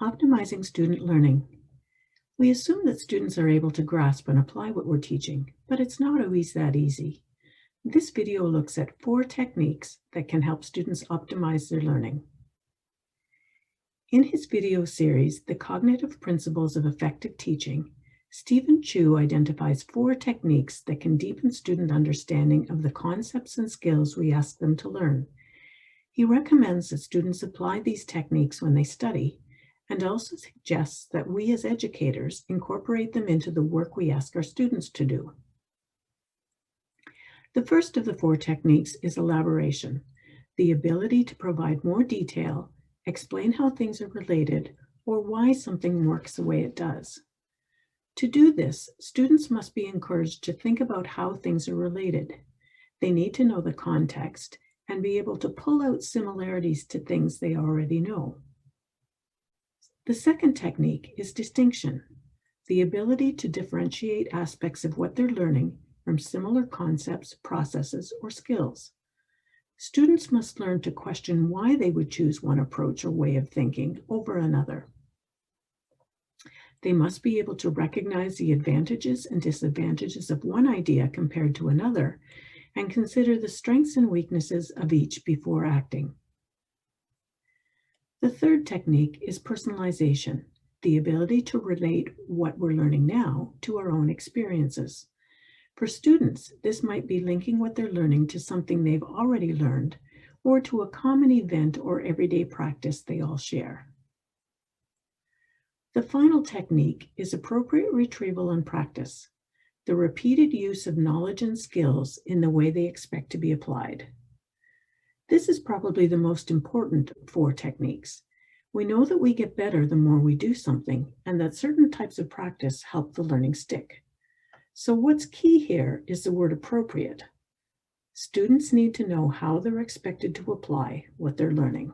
Optimizing student learning. We assume that students are able to grasp and apply what we're teaching, but it's not always that easy. This video looks at 4 techniques that can help students optimize their learning. In his video series, The Cognitive Principles of Effective Teaching, Stephen Chu identifies 4 techniques that can deepen student understanding of the concepts and skills we ask them to learn. He recommends that students apply these techniques when they study, and also suggests that we as educators incorporate them into the work we ask our students to do. The first of the 4 techniques is elaboration, the ability to provide more detail, explain how things are related, or why something works the way it does. To do this, students must be encouraged to think about how things are related. They need to know the context and be able to pull out similarities to things they already know. The second technique is distinction, the ability to differentiate aspects of what they're learning from similar concepts, processes, or skills. Students must learn to question why they would choose one approach or way of thinking over another. They must be able to recognize the advantages and disadvantages of one idea compared to another, and consider the strengths and weaknesses of each before acting. The third technique is personalization, the ability to relate what we're learning now to our own experiences. For students, this might be linking what they're learning to something they've already learned, or to a common event or everyday practice they all share. The final technique is appropriate retrieval and practice, the repeated use of knowledge and skills in the way they expect to be applied. This is probably the most important 4 techniques. We know that we get better the more we do something, and that certain types of practice help the learning stick. So what's key here is the word appropriate. Students need to know how they're expected to apply what they're learning.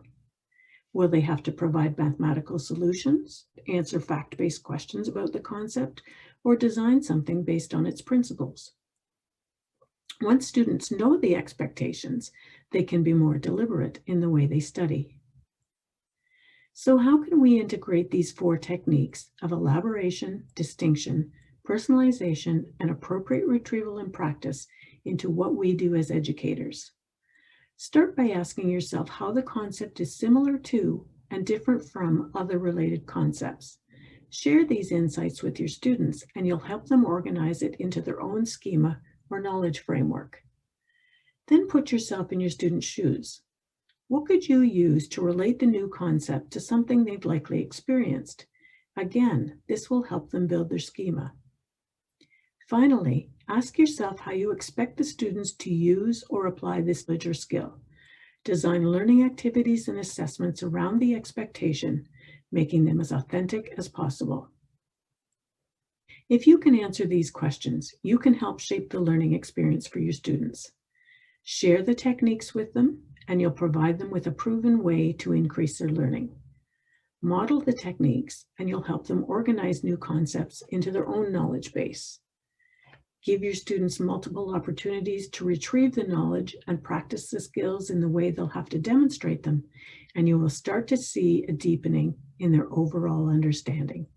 Will they have to provide mathematical solutions, answer fact-based questions about the concept, or design something based on its principles? Once students know the expectations, they can be more deliberate in the way they study. So how can we integrate these 4 techniques of elaboration, distinction, personalization, and appropriate retrieval and practice into what we do as educators? Start by asking yourself how the concept is similar to and different from other related concepts. Share these insights with your students, and you'll help them organize it into their own schema or knowledge framework. Then put yourself in your students' shoes. What could you use to relate the new concept to something they've likely experienced? Again, this will help them build their schema. Finally, ask yourself how you expect the students to use or apply this knowledge or skill. Design learning activities and assessments around the expectation, making them as authentic as possible. If you can answer these questions, you can help shape the learning experience for your students. Share the techniques with them, and you'll provide them with a proven way to increase their learning. Model the techniques, and you'll help them organize new concepts into their own knowledge base. Give your students multiple opportunities to retrieve the knowledge and practice the skills in the way they'll have to demonstrate them, and you will start to see a deepening in their overall understanding.